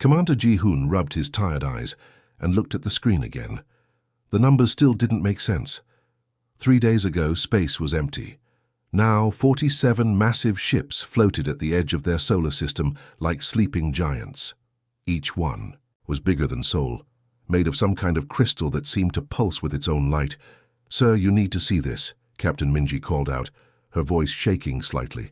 Commander Ji-hoon rubbed his tired eyes and looked at the screen again. The numbers still didn't make sense. 3 days ago, space was empty. Now, 47 massive ships floated at the edge of their solar system like sleeping giants. Each one was bigger than Seoul, made of some kind of crystal that seemed to pulse with its own light. "Sir, you need to see this," Captain Minji called out, her voice shaking slightly.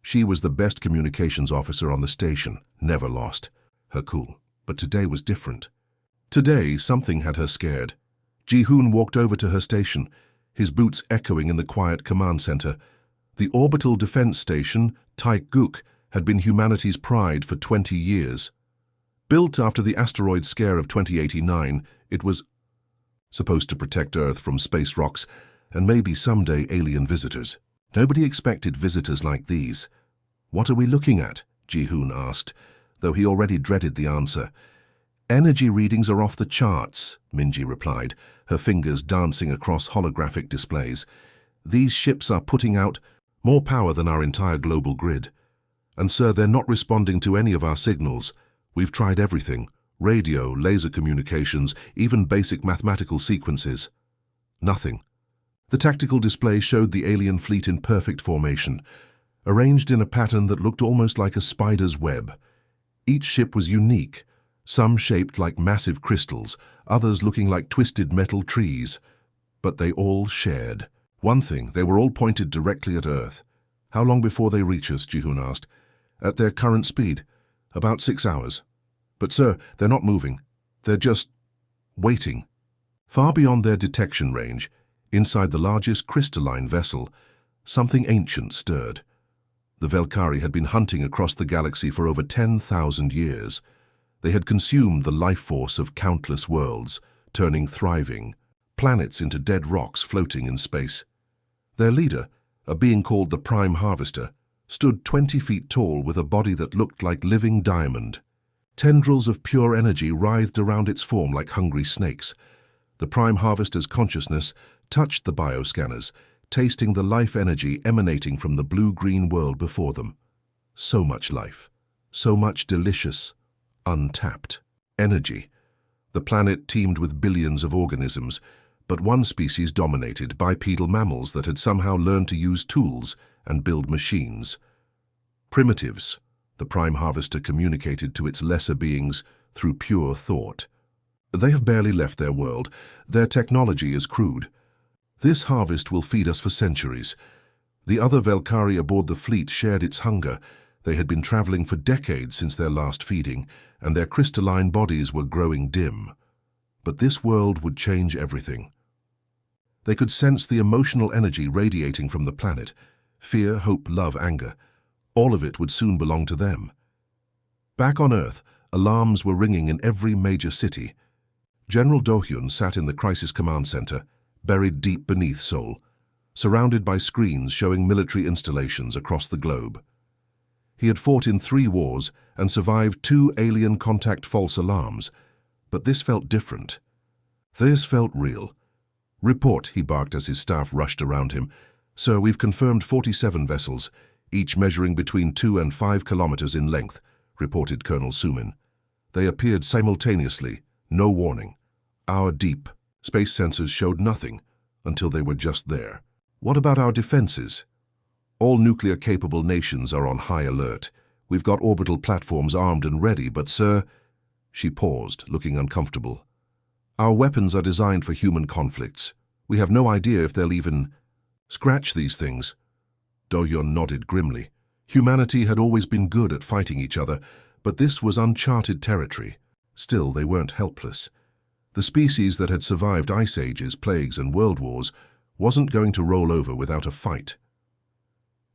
She was the best communications officer on the station, never lost her cool. But today was different. Today, something had her scared. Ji-hoon walked over to her station, his boots echoing in the quiet command center. The orbital defense station, Taek-guk, had been humanity's pride for 20 years. Built after the asteroid scare of 2089, it was supposed to protect Earth from space rocks and maybe someday alien visitors. Nobody expected visitors like these. "What are we looking at?" Ji-hoon asked, though he already dreaded the answer. "Energy readings are off the charts," Minji replied, her fingers dancing across holographic displays. "These ships are putting out more power than our entire global grid. And sir, they're not responding to any of our signals. We've tried everything: radio, laser communications, even basic mathematical sequences. Nothing." The tactical display showed the alien fleet in perfect formation, arranged in a pattern that looked almost like a spider's web. Each ship was unique, some shaped like massive crystals, others looking like twisted metal trees. But they all shared one thing: they were all pointed directly at Earth. "How long before they reach us?" Ji-hoon asked. "At their current speed, about 6 hours. But sir, they're not moving. They're just waiting." Far beyond their detection range, inside the largest crystalline vessel, something ancient stirred. The Velkari had been hunting across the galaxy for over 10,000 years. They had consumed the life force of countless worlds, turning thriving planets into dead rocks floating in space. Their leader, a being called the Prime Harvester, stood 20 feet tall with a body that looked like living diamond. Tendrils of pure energy writhed around its form like hungry snakes. The Prime Harvester's consciousness touched the bioscanners, tasting the life energy emanating from the blue-green world before them. So much life, so much delicious, untapped energy. The planet teemed with billions of organisms, but one species dominated: bipedal mammals that had somehow learned to use tools and build machines. Primitives, the Prime Harvester communicated to its lesser beings through pure thought. They have barely left their world. Their technology is crude. "This harvest will feed us for centuries." The other Velkari aboard the fleet shared its hunger. They had been traveling for decades since their last feeding, and their crystalline bodies were growing dim. But this world would change everything. They could sense the emotional energy radiating from the planet: fear, hope, love, anger. All of it would soon belong to them. Back on Earth, alarms were ringing in every major city. General Do-hyun sat in the Crisis Command Center, buried deep beneath Seoul, surrounded by screens showing military installations across the globe. He had fought in 3 wars and survived 2 alien contact false alarms, but this felt different. This felt real. "Report," he barked as his staff rushed around him. "Sir, we've confirmed 47 vessels, each measuring between 2 and 5 kilometers in length," reported Colonel Sumin. "They appeared simultaneously, no warning. Our deep space sensors showed nothing until they were just there." "What about our defenses?" "All nuclear-capable nations are on high alert. We've got orbital platforms armed and ready, but sir—" She paused, looking uncomfortable. "Our weapons are designed for human conflicts. We have no idea if they'll even scratch these things." Do-hyun nodded grimly. Humanity had always been good at fighting each other, but this was uncharted territory. Still, they weren't helpless. The species that had survived ice ages, plagues, and world wars wasn't going to roll over without a fight.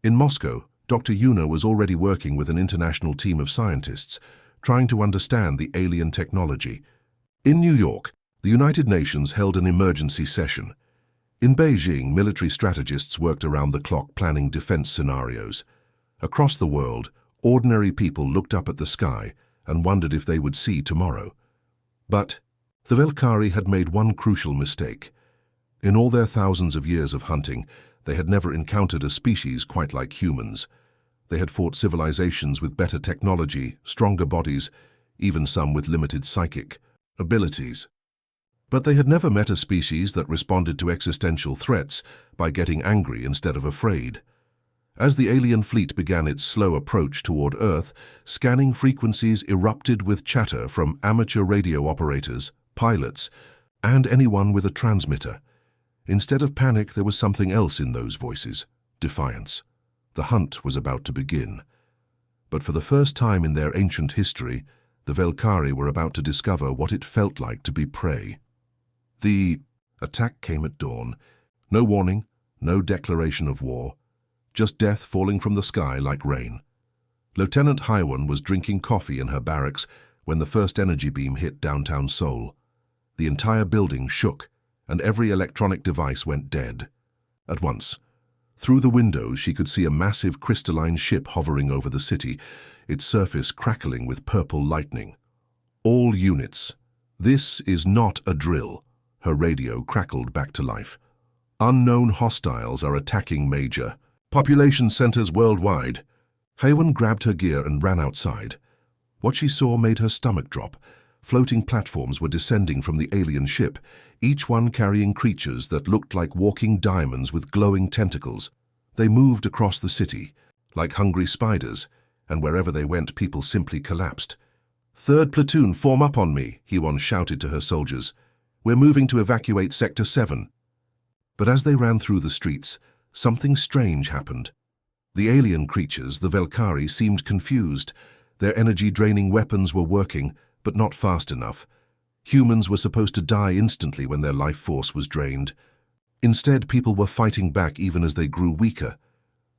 In Moscow, Dr. Yuna was already working with an international team of scientists, trying to understand the alien technology. In New York, the United Nations held an emergency session. In Beijing, military strategists worked around the clock planning defense scenarios. Across the world, ordinary people looked up at the sky and wondered if they would see tomorrow. But the Velkari had made one crucial mistake. In all their thousands of years of hunting, they had never encountered a species quite like humans. They had fought civilizations with better technology, stronger bodies, even some with limited psychic abilities. But they had never met a species that responded to existential threats by getting angry instead of afraid. As the alien fleet began its slow approach toward Earth, scanning frequencies erupted with chatter from amateur radio operators, pilots, and anyone with a transmitter. Instead of panic, there was something else in those voices: defiance. The hunt was about to begin. But for the first time in their ancient history, the Velkari were about to discover what it felt like to be prey. The attack came at dawn. No warning, no declaration of war, just death falling from the sky like rain. Lieutenant Hywan was drinking coffee in her barracks when the first energy beam hit downtown Seoul. The entire building shook, and every electronic device went dead. At once, through the windows, she could see a massive crystalline ship hovering over the city, its surface crackling with purple lightning. "All units, this is not a drill," her radio crackled back to life. "Unknown hostiles are attacking major population centers worldwide." Hywan grabbed her gear and ran outside. What she saw made her stomach drop. Floating platforms were descending from the alien ship, each one carrying creatures that looked like walking diamonds with glowing tentacles. They moved across the city, like hungry spiders, and wherever they went, people simply collapsed. "Third platoon, form up on me," Hywan shouted to her soldiers. "We're moving to evacuate Sector 7. But as they ran through the streets, something strange happened. The alien creatures, the Velkari, seemed confused. Their energy-draining weapons were working, but not fast enough. Humans were supposed to die instantly when their life force was drained. Instead, people were fighting back even as they grew weaker.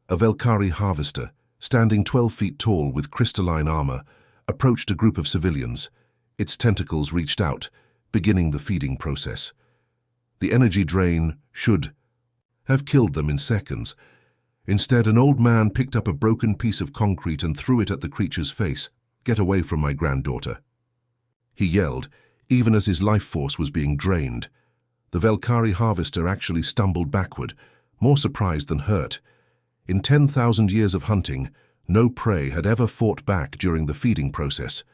A Velkari harvester, standing 12 feet tall with crystalline armor, approached a group of civilians. Its tentacles reached out, beginning the feeding process. The energy drain should have killed them in seconds. Instead, an old man picked up a broken piece of concrete and threw it at the creature's face. "Get away from my granddaughter," he yelled, even as his life force was being drained. The Velkari harvester actually stumbled backward, more surprised than hurt. In 10,000 years of hunting, no prey had ever fought back during the feeding process.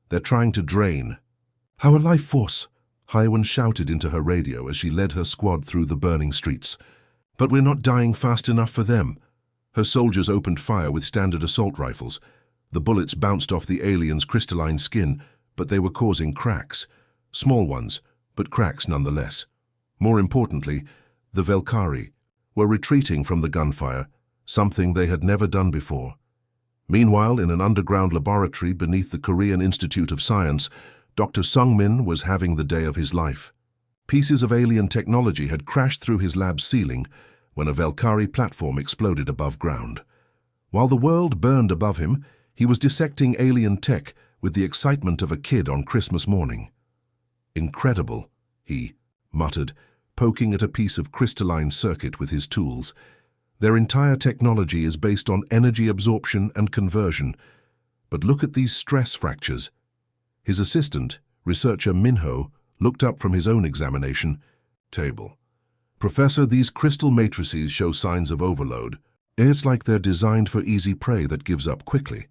"They're trying to drain our life force," Hywan shouted into her radio as she led her squad through the burning streets. "But we're not dying fast enough for them." Her soldiers opened fire with standard assault rifles. The bullets bounced off the alien's crystalline skin, but they were causing cracks. Small ones, but cracks nonetheless. More importantly, the Velkari were retreating from the gunfire, something they had never done before. Meanwhile, in an underground laboratory beneath the Korean Institute of Science, Dr. Sungmin was having the day of his life. Pieces of alien technology had crashed through his lab's ceiling when a Velkari platform exploded above ground. While the world burned above him, he was dissecting alien tech with the excitement of a kid on Christmas morning. "Incredible," he muttered, poking at a piece of crystalline circuit with his tools. "Their entire technology is based on energy absorption and conversion. But look at these stress fractures." His assistant, researcher Minho, looked up from his own examination table. "Professor, these crystal matrices show signs of overload. It's like they're designed for easy prey that gives up quickly."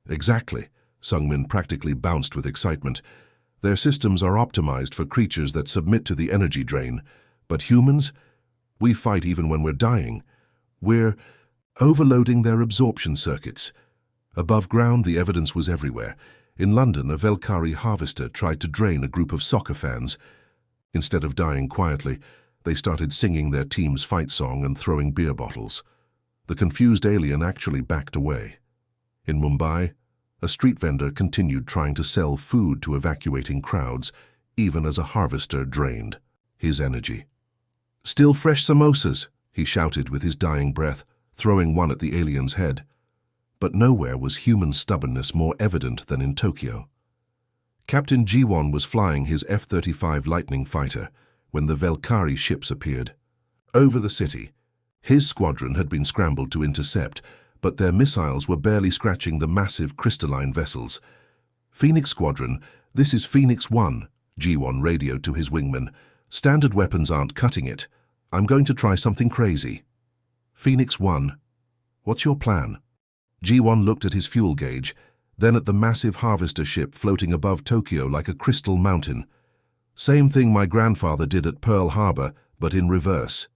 "Exactly," Sungmin practically bounced with excitement. "Their systems are optimized for creatures that submit to the energy drain. But humans? We fight even when we're dying. We're overloading their absorption circuits." Above ground, the evidence was everywhere. In London, a Velkari harvester tried to drain a group of soccer fans. Instead of dying quietly, they started singing their team's fight song and throwing beer bottles. The confused alien actually backed away. In Mumbai, a street vendor continued trying to sell food to evacuating crowds, even as a harvester drained his energy. "Still fresh samosas," he shouted with his dying breath, throwing one at the alien's head. But nowhere was human stubbornness more evident than in Tokyo. Captain Jiwon was flying his F-35 Lightning fighter when the Velkari ships appeared. Over the city, his squadron had been scrambled to intercept, but their missiles were barely scratching the massive crystalline vessels. "Phoenix Squadron, this is Phoenix 1, Jiwon radioed to his wingman. "Standard weapons aren't cutting it. I'm going to try something crazy." "Phoenix 1, what's your plan?" Jiwon looked at his fuel gauge. then at the massive harvester ship floating above Tokyo like a crystal mountain. Same thing my grandfather did at Pearl Harbor, but in reverse.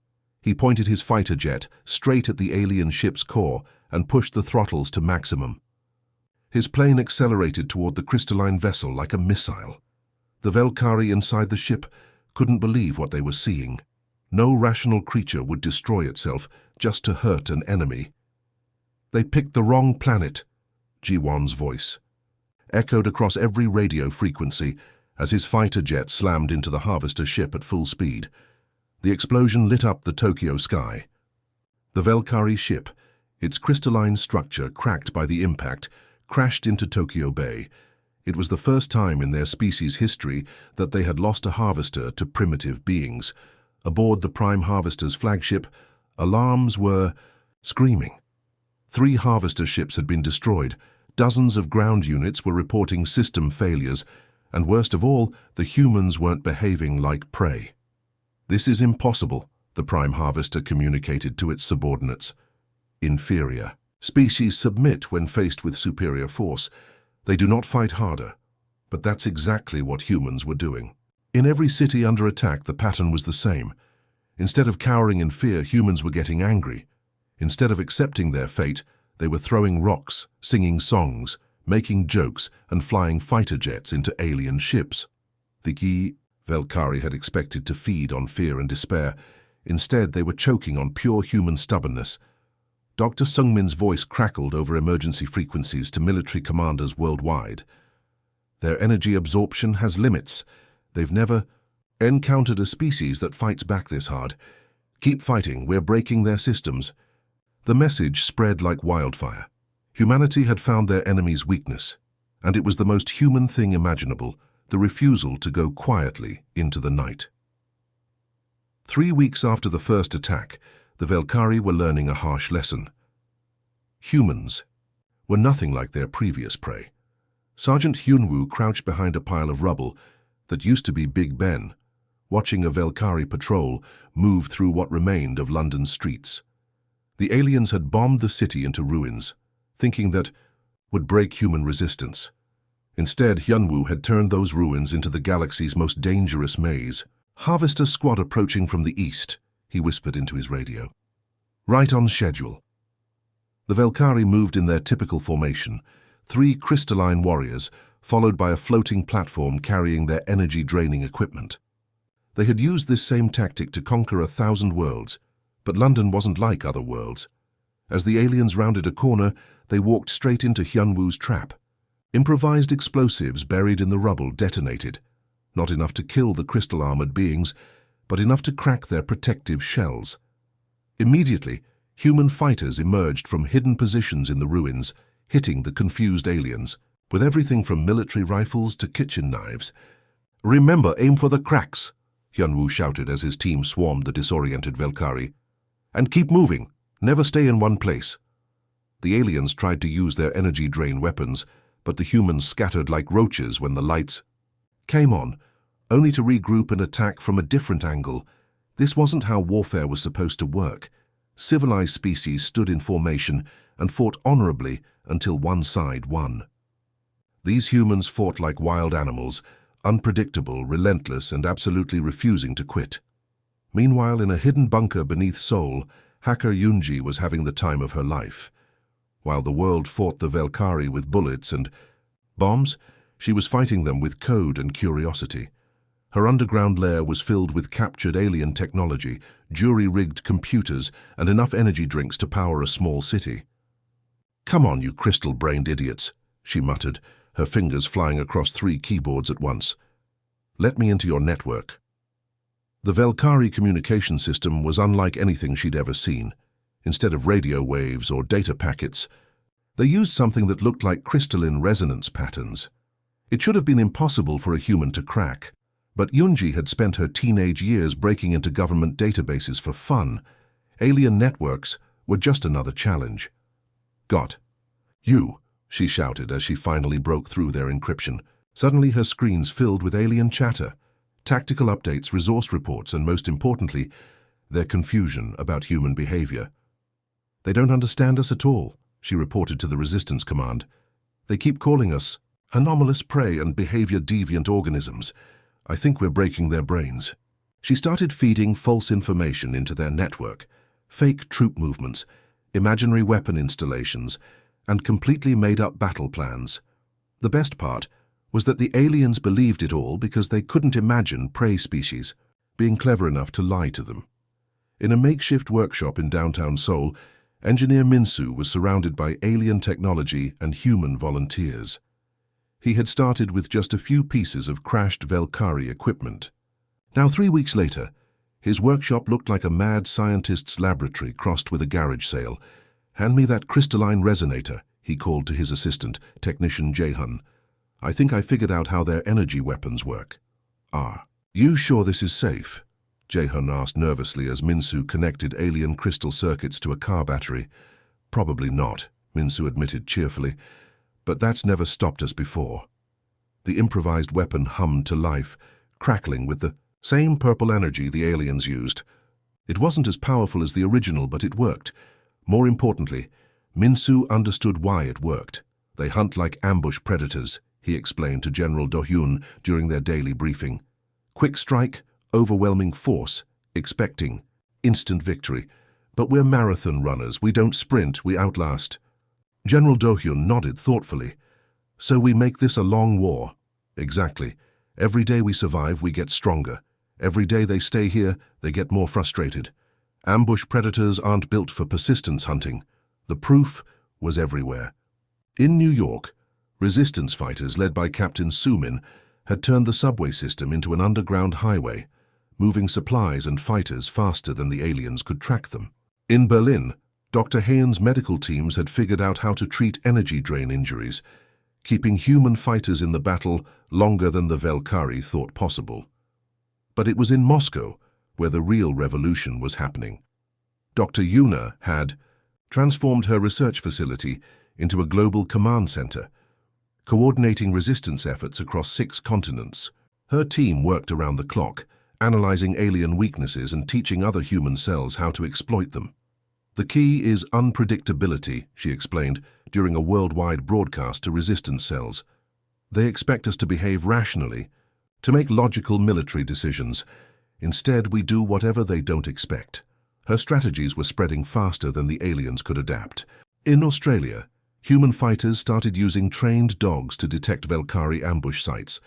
He pointed his fighter jet straight at the alien ship's core and pushed the throttles to maximum. His plane accelerated toward the crystalline vessel like a missile. The Velkari inside the ship couldn't believe what they were seeing. No rational creature would destroy itself just to hurt an enemy. They picked the wrong planet, Ji-won's voice echoed across every radio frequency as his fighter jet slammed into the harvester ship at full speed. The explosion lit up the Tokyo sky. The Velkari ship, its crystalline structure cracked by the impact, crashed into Tokyo Bay. It was the first time in their species' history that they had lost a harvester to primitive beings. Aboard the Prime Harvester's flagship, alarms were screaming. 3 harvester ships had been destroyed, dozens of ground units were reporting system failures, and worst of all, the humans weren't behaving like prey. "This is impossible," the Prime Harvester communicated to its subordinates. "Inferior species submit when faced with superior force. They do not fight harder." But that's exactly what humans were doing. In every city under attack, the pattern was the same. Instead of cowering in fear, humans were getting angry. Instead of accepting their fate, they were throwing rocks, singing songs, making jokes, and flying fighter jets into alien ships. The Velkari had expected to feed on fear and despair. Instead, they were choking on pure human stubbornness. Dr. Sungmin's voice crackled over emergency frequencies to military commanders worldwide. "Their energy absorption has limits. They've never encountered a species that fights back this hard. Keep fighting, we're breaking their systems." The message spread like wildfire. Humanity had found their enemy's weakness, and it was the most human thing imaginable, the refusal to go quietly into the night. 3 weeks after the first attack, the Velkari were learning a harsh lesson. Humans were nothing like their previous prey. Sergeant Hyunwoo crouched behind a pile of rubble that used to be Big Ben, watching a Velkari patrol move through what remained of London's streets. The aliens had bombed the city into ruins, thinking that would break human resistance. Instead, Hyunwoo had turned those ruins into the galaxy's most dangerous maze. "Harvester squad approaching from the east," he whispered into his radio. "Right on schedule." The Velkari moved in their typical formation, 3 crystalline warriors, followed by a floating platform carrying their energy-draining equipment. They had used this same tactic to conquer 1,000 worlds, but London wasn't like other worlds. As the aliens rounded a corner, they walked straight into Hyunwoo's trap. Improvised explosives buried in the rubble detonated, not enough to kill the crystal-armored beings, but enough to crack their protective shells. Immediately, human fighters emerged from hidden positions in the ruins, hitting the confused aliens, with everything from military rifles to kitchen knives. "Remember, aim for the cracks," Hyunwoo shouted as his team swarmed the disoriented Velkari. "And keep moving, never stay in one place." The aliens tried to use their energy-drain weapons, but the humans scattered like roaches when the lights came on, only to regroup and attack from a different angle. This wasn't how warfare was supposed to work. Civilized species stood in formation and fought honorably until one side won. These humans fought like wild animals, unpredictable, relentless, and absolutely refusing to quit. Meanwhile, in a hidden bunker beneath Seoul, hacker Yoonji was having the time of her life. While the world fought the Velkari with bullets and bombs, she was fighting them with code and curiosity. Her underground lair was filled with captured alien technology, jury-rigged computers, and enough energy drinks to power a small city. "Come on, you crystal-brained idiots," she muttered, her fingers flying across 3 keyboards at once. "Let me into your network." The Velkari communication system was unlike anything she'd ever seen. Instead of radio waves or data packets, they used something that looked like crystalline resonance patterns. It should have been impossible for a human to crack, but Yoonji had spent her teenage years breaking into government databases for fun. Alien networks were just another challenge. "Got you," she shouted as she finally broke through their encryption. Suddenly her screens filled with alien chatter, tactical updates, resource reports, and most importantly, their confusion about human behavior. "They don't understand us at all," she reported to the resistance command. They keep calling us anomalous prey and behavior-deviant organisms. I think we're breaking their brains. She started feeding false information into their network, fake troop movements, imaginary weapon installations, and completely made-up battle plans. The best part was that the aliens believed it all because they couldn't imagine prey species being clever enough to lie to them. In a makeshift workshop in downtown Seoul, engineer Minsu was surrounded by alien technology and human volunteers. He had started with just a few pieces of crashed Valkyrie equipment. Now, 3 weeks later, his workshop looked like a mad scientist's laboratory crossed with a garage sale. "Hand me that crystalline resonator," he called to his assistant, technician Jae-hun. "I think I figured out how their energy weapons work." "Ah, you sure this is safe?" Jae-hun asked nervously as Minsu connected alien crystal circuits to a car battery. "Probably not," Minsu admitted cheerfully, "but that's never stopped us before." The improvised weapon hummed to life, crackling with the same purple energy the aliens used. It wasn't as powerful as the original, but it worked. More importantly, Minsu understood why it worked. "They hunt like ambush predators," he explained to General Do-hyun during their daily briefing. "Quick strike, overwhelming force, expecting instant victory. But we're marathon runners. We don't sprint, we outlast." General Do-hyun nodded thoughtfully. "So we make this a long war." "Exactly. Every day we survive, we get stronger. Every day they stay here, they get more frustrated. Ambush predators aren't built for persistence hunting." The proof was everywhere. In New York, resistance fighters led by Captain Sumin had turned the subway system into an underground highway, moving supplies and fighters faster than the aliens could track them. In Berlin, Dr. Hayen's medical teams had figured out how to treat energy drain injuries, keeping human fighters in the battle longer than the Valkyrie thought possible. But it was in Moscow where the real revolution was happening. Dr. Yuna had transformed her research facility into a global command center, coordinating resistance efforts across 6 continents. Her team worked around the clock, analyzing alien weaknesses and teaching other human cells how to exploit them. "The key is unpredictability," she explained during a worldwide broadcast to resistance cells. "They expect us to behave rationally, to make logical military decisions. Instead, we do whatever they don't expect." Her strategies were spreading faster than the aliens could adapt. In Australia, human fighters started using trained dogs to detect Valkyrie ambush sites,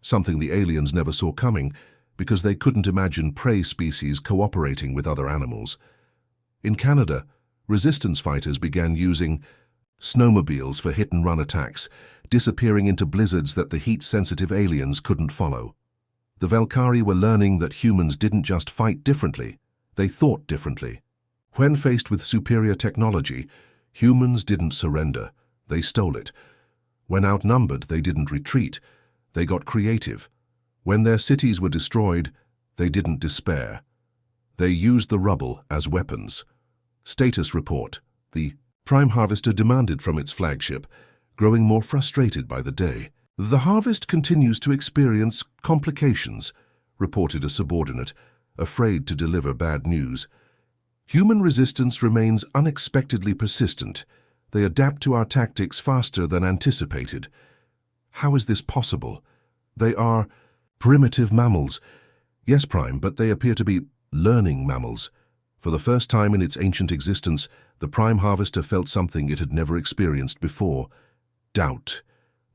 something the aliens never saw coming because they couldn't imagine prey species cooperating with other animals. In Canada, resistance fighters began using snowmobiles for hit-and-run attacks, disappearing into blizzards that the heat-sensitive aliens couldn't follow. The Valkyrie were learning that humans didn't just fight differently, they thought differently. When faced with superior technology, humans didn't surrender, they stole it. When outnumbered, they didn't retreat, they got creative. When their cities were destroyed, they didn't despair. They used the rubble as weapons. Status report. The Prime Harvester demanded from its flagship, growing more frustrated by the day. "The harvest continues to experience complications," reported a subordinate, afraid to deliver bad news. "Human resistance remains unexpectedly persistent. They adapt to our tactics faster than anticipated." "How is this possible? They are primitive mammals." "Yes, Prime, but they appear to be learning mammals." For the first time in its ancient existence, the Prime Harvester felt something it had never experienced before: doubt.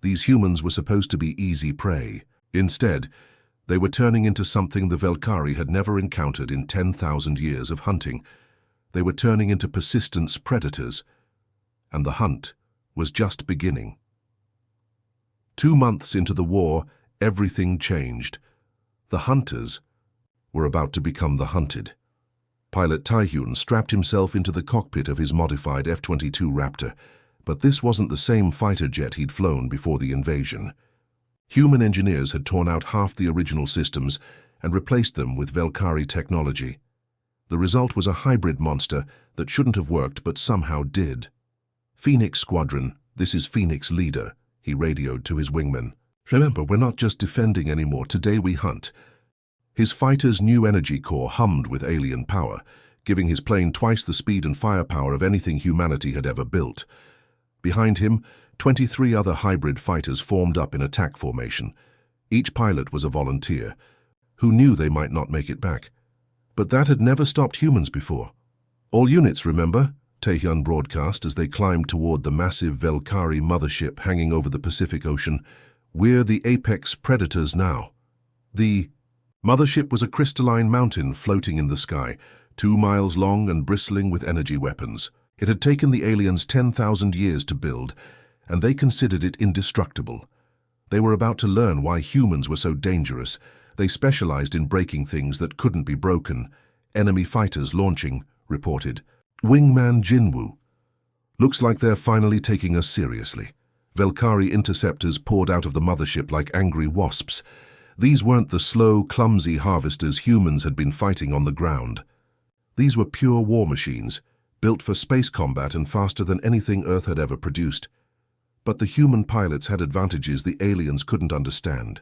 These humans were supposed to be easy prey. Instead, they were turning into something the Valkyrie had never encountered in 10,000 years of hunting. They were turning into persistence predators, and the hunt was just beginning. 2 months into the war, everything changed. The hunters were about to become the hunted. Pilot Tae-hyun strapped himself into the cockpit of his modified F-22 Raptor, but this wasn't the same fighter jet he'd flown before the invasion. Human engineers had torn out half the original systems and replaced them with Valkyrie technology. The result was a hybrid monster that shouldn't have worked but somehow did. "Phoenix Squadron, this is Phoenix Leader," he radioed to his wingmen. "Remember, we're not just defending anymore. Today we hunt." His fighter's new energy core hummed with alien power, giving his plane twice the speed and firepower of anything humanity had ever built. Behind him, 23 other hybrid fighters formed up in attack formation. Each pilot was a volunteer, who knew they might not make it back. But that had never stopped humans before. "All units, remember?" Taehyun broadcast as they climbed toward the massive Velkari mothership hanging over the Pacific Ocean. "We're the apex predators now." The mothership was a crystalline mountain floating in the sky, 2 miles long and bristling with energy weapons. It had taken the aliens 10,000 years to build, and they considered it indestructible. They were about to learn why humans were so dangerous. They specialized in breaking things that couldn't be broken. "Enemy fighters launching," reported Wingman Jinwoo. "Looks like they're finally taking us seriously." Velkari interceptors poured out of the mothership like angry wasps. These weren't the slow, clumsy harvesters humans had been fighting on the ground. These were pure war machines, built for space combat and faster than anything Earth had ever produced. But the human pilots had advantages the aliens couldn't understand.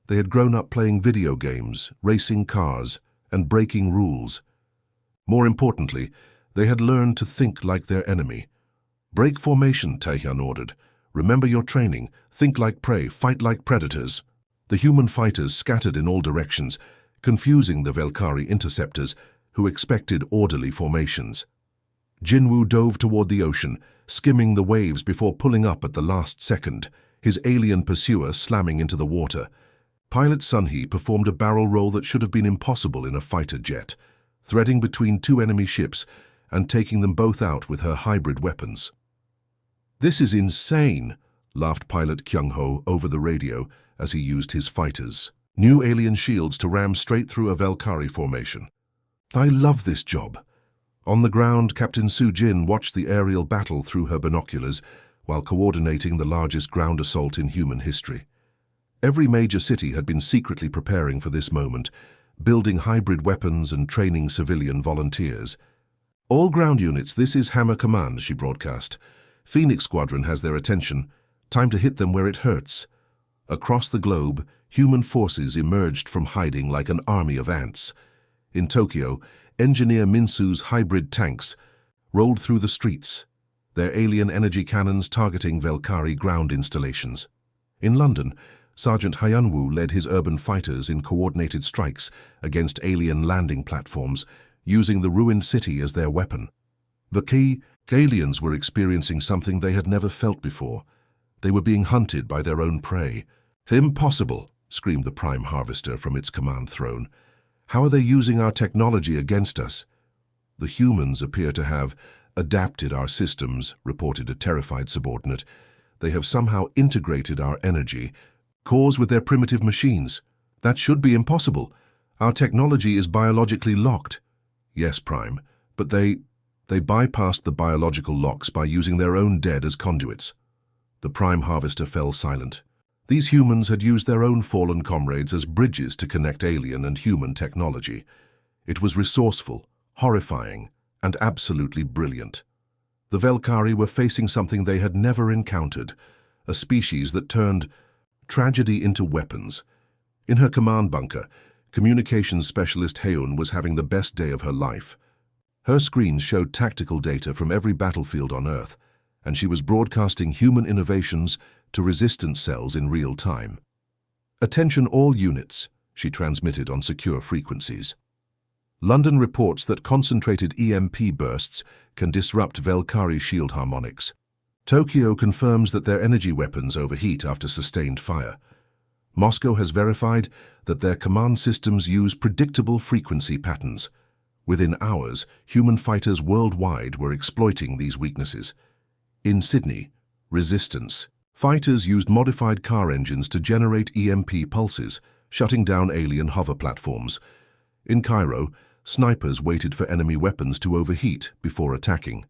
They had grown up playing video games, racing cars, and breaking rules. More importantly, they had learned to think like their enemy. "Break formation," Taehyun ordered. "Remember your training. Think like prey, fight like predators." The human fighters scattered in all directions, confusing the Velkari interceptors, who expected orderly formations. Jinwoo dove toward the ocean, skimming the waves before pulling up at the last second, his alien pursuer slamming into the water. Pilot Sunhee performed a barrel roll that should have been impossible in a fighter jet, threading between 2 enemy ships and taking them both out with her hybrid weapons. "This is insane," laughed pilot Kyung-ho over the radio as he used his fighters' new alien shields to ram straight through a Velkari formation. "I love this job." On the ground, Captain Soo-jin watched the aerial battle through her binoculars while coordinating the largest ground assault in human history. Every major city had been secretly preparing for this moment, building hybrid weapons and training civilian volunteers. "All ground units, this is Hammer Command," she broadcast. "Phoenix Squadron has their attention. Time to hit them where it hurts." Across the globe, human forces emerged from hiding like an army of ants. In Tokyo, Engineer Minsu's hybrid tanks rolled through the streets, their alien energy cannons targeting Velkari ground installations. In London, Sergeant Hyunwoo led his urban fighters in coordinated strikes against alien landing platforms, using the ruined city as their weapon. The key aliens were experiencing something they had never felt before. They were being hunted by their own prey. "Impossible!" screamed the Prime Harvester from its command throne. "How are they using our technology against us?" "The humans appear to have adapted our systems," reported a terrified subordinate. "They have somehow integrated our energy cores with their primitive machines. That should be impossible. Our technology is biologically locked." "Yes, Prime, but they bypassed the biological locks by using their own dead as conduits." The Prime Harvester fell silent. These humans had used their own fallen comrades as bridges to connect alien and human technology. It was resourceful, horrifying, and absolutely brilliant. The Velkari were facing something they had never encountered, a species that turned tragedy into weapons. In her command bunker, communications specialist Heun was having the best day of her life. Her screens showed tactical data from every battlefield on Earth, and she was broadcasting human innovations to resistance cells in real time. "Attention all units," she transmitted on secure frequencies. "London reports that concentrated EMP bursts can disrupt Velkari shield harmonics. Tokyo confirms that their energy weapons overheat after sustained fire. Moscow has verified that their command systems use predictable frequency patterns. Within hours, human fighters worldwide were exploiting these weaknesses. In Sydney, resistance fighters used modified car engines to generate EMP pulses, shutting down alien hover platforms. In Cairo, snipers waited for enemy weapons to overheat before attacking.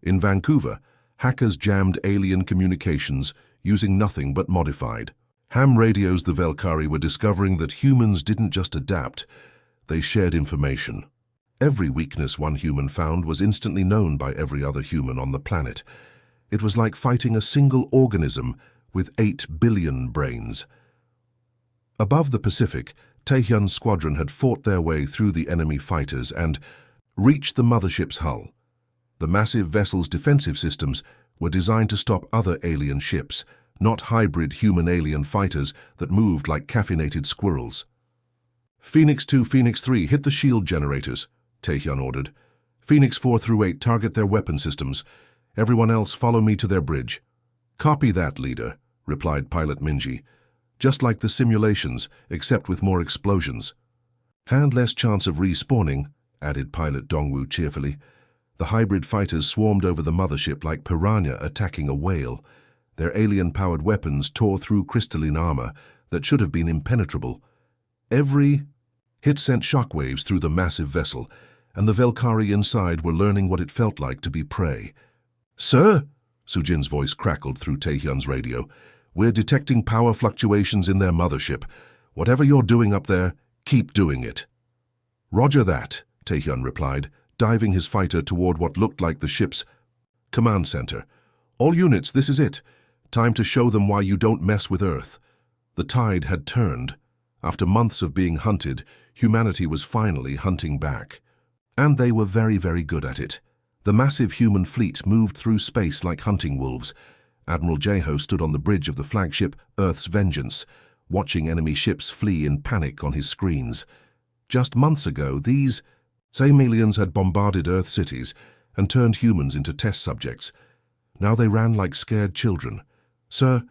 In Vancouver, hackers jammed alien communications using nothing but modified ham radios. The Velkari were discovering that humans didn't just adapt, they shared information. Every weakness one human found was instantly known by every other human on the planet. It was like fighting a single organism with 8 billion brains. Above the Pacific, Taehyun's squadron had fought their way through the enemy fighters and reached the mothership's hull. The massive vessel's defensive systems were designed to stop other alien ships, not hybrid human-alien fighters that moved like caffeinated squirrels. Phoenix 2, Phoenix 3, hit the shield generators, Taehyun ordered. Phoenix 4 through 8, target their weapon systems. Everyone else follow me to their bridge. Copy that, leader, replied Pilot Minji. Just like the simulations, except with more explosions. And less chance of respawning, added Pilot Dongwoo cheerfully. The hybrid fighters swarmed over the mothership like piranha attacking a whale. Their alien-powered weapons tore through crystalline armor that should have been impenetrable. Every hit sent shockwaves through the massive vessel, and the Velkari inside were learning what it felt like to be prey. "Sir," Sujin's voice crackled through Taehyun's radio, "we're detecting power fluctuations in their mothership. Whatever you're doing up there, keep doing it." "Roger that," Taehyun replied, diving his fighter toward what looked like the ship's command center. "All units, this is it. Time to show them why you don't mess with Earth." The tide had turned. After months of being hunted, humanity was finally hunting back. And they were very, very good at it. The massive human fleet moved through space like hunting wolves. Admiral Jeho stood on the bridge of the flagship Earth's Vengeance, watching enemy ships flee in panic on his screens. Just months ago, these same aliens had bombarded Earth cities and turned humans into test subjects. Now they ran like scared children. "Sir,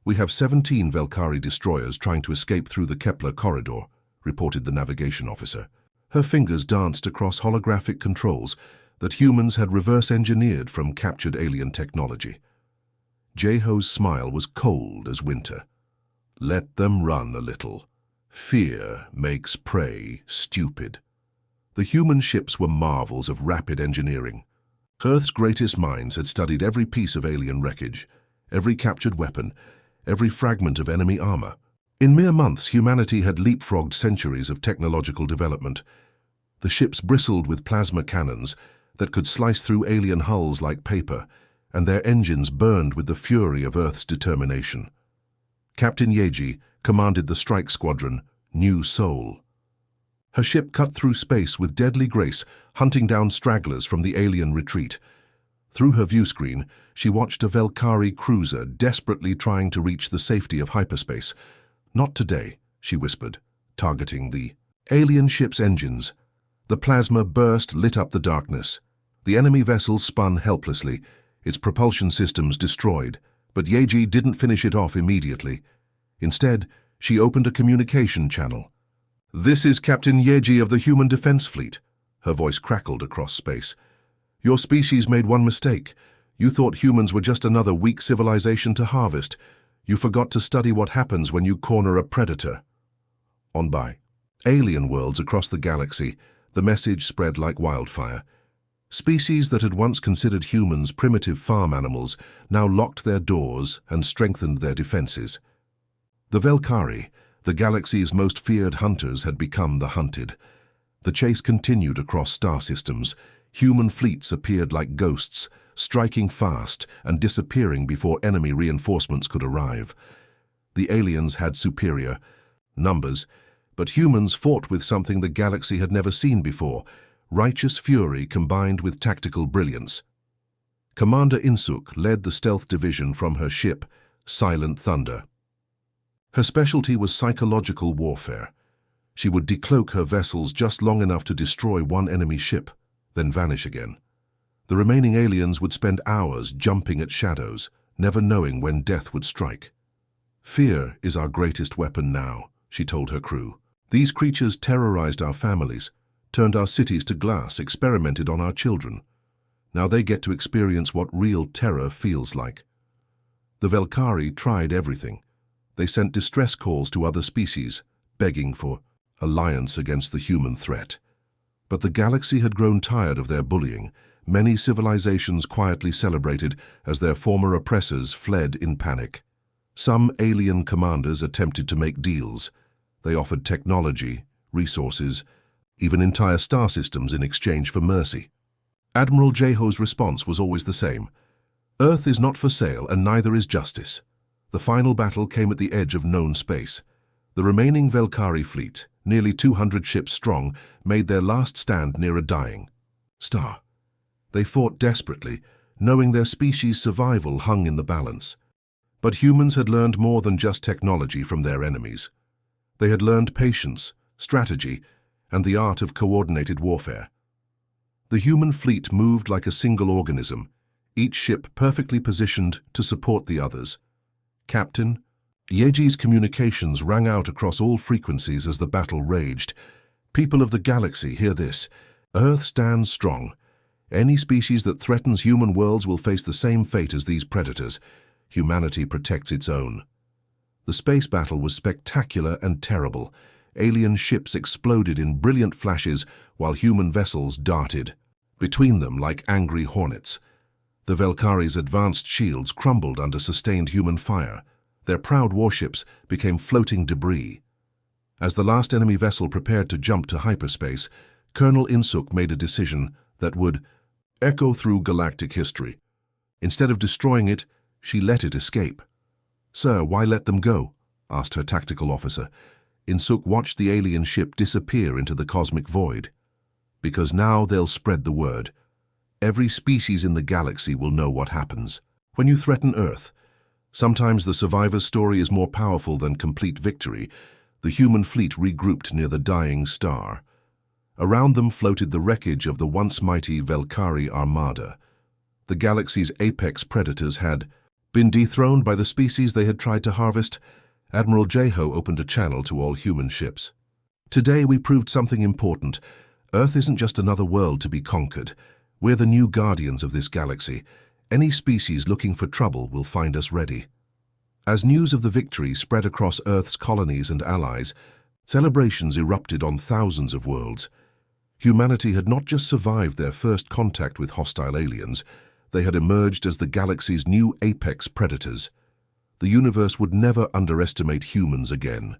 we have 17 Velkari destroyers trying to escape through the Kepler corridor," reported the navigation officer. Her fingers danced across holographic controls that humans had reverse-engineered from captured alien technology. Jeho's smile was cold as winter. "Let them run a little. Fear makes prey stupid." The human ships were marvels of rapid engineering. Earth's greatest minds had studied every piece of alien wreckage, every captured weapon, every fragment of enemy armor. In mere months, humanity had leapfrogged centuries of technological development. The ships bristled with plasma cannons that could slice through alien hulls like paper, and their engines burned with the fury of Earth's determination. Captain Yeji commanded the strike squadron, New Soul. Her ship cut through space with deadly grace, hunting down stragglers from the alien retreat. Through her viewscreen, she watched a Velkari cruiser desperately trying to reach the safety of hyperspace. "Not today," she whispered, targeting the alien ship's engines. The plasma burst lit up the darkness. The enemy vessel spun helplessly, its propulsion systems destroyed, but Yeji didn't finish it off immediately. Instead, she opened a communication channel. "This is Captain Yeji of the Human Defense Fleet." Her voice crackled across space. "Your species made one mistake. You thought humans were just another weak civilization to harvest. You forgot to study what happens when you corner a predator." On by alien worlds across the galaxy, the message spread like wildfire. Species that had once considered humans primitive farm animals now locked their doors and strengthened their defenses. The Velkari, the galaxy's most feared hunters, had become the hunted. The chase continued across star systems. Human fleets appeared like ghosts, striking fast and disappearing before enemy reinforcements could arrive. The aliens had superior numbers, but humans fought with something the galaxy had never seen before: righteous fury combined with tactical brilliance. Commander Insuk led the stealth division from her ship, Silent Thunder. Her specialty was psychological warfare. She would decloak her vessels just long enough to destroy one enemy ship, then vanish again. The remaining aliens would spend hours jumping at shadows, never knowing when death would strike. "Fear is our greatest weapon now," she told her crew. "These creatures terrorized our families, turned our cities to glass, experimented on our children. Now they get to experience what real terror feels like." The Velkari tried everything. They sent distress calls to other species, begging for alliance against the human threat. But the galaxy had grown tired of their bullying. Many civilizations quietly celebrated as their former oppressors fled in panic. Some alien commanders attempted to make deals. They offered technology, resources, even entire star systems in exchange for mercy. Admiral Jeho's response was always the same: "Earth is not for sale, and neither is justice." The final battle came at the edge of known space. The remaining Velkari fleet, nearly 200 ships strong, made their last stand near a dying star. They fought desperately, knowing their species' survival hung in the balance. But humans had learned more than just technology from their enemies. They had learned patience, strategy, and the art of coordinated warfare. The human fleet moved like a single organism, each ship perfectly positioned to support the others. Captain, Yeji's communications rang out across all frequencies as the battle raged. People of the galaxy, hear this. Earth stands strong. Any species that threatens human worlds will face the same fate as these predators. Humanity protects its own. The space battle was spectacular and terrible. Alien ships exploded in brilliant flashes while human vessels darted between them like angry hornets. The Velkari's advanced shields crumbled under sustained human fire. Their proud warships became floating debris. As the last enemy vessel prepared to jump to hyperspace, Colonel Insuk made a decision that would echo through galactic history. Instead of destroying it, she let it escape. "Sir, why let them go?" asked her tactical officer. Insuk watched the alien ship disappear into the cosmic void. "Because now they'll spread the word. Every species in the galaxy will know what happens when you threaten Earth. Sometimes the survivor's story is more powerful than complete victory." The human fleet regrouped near the dying star. Around them floated the wreckage of the once mighty Velkari armada. The galaxy's apex predators had been dethroned by the species they had tried to harvest. Admiral Jeho opened a channel to all human ships. "Today we proved something important. Earth isn't just another world to be conquered. We're the new guardians of this galaxy. Any species looking for trouble will find us ready." As news of the victory spread across Earth's colonies and allies, celebrations erupted on thousands of worlds. Humanity had not just survived their first contact with hostile aliens, they had emerged as the galaxy's new apex predators. The universe would never underestimate humans again.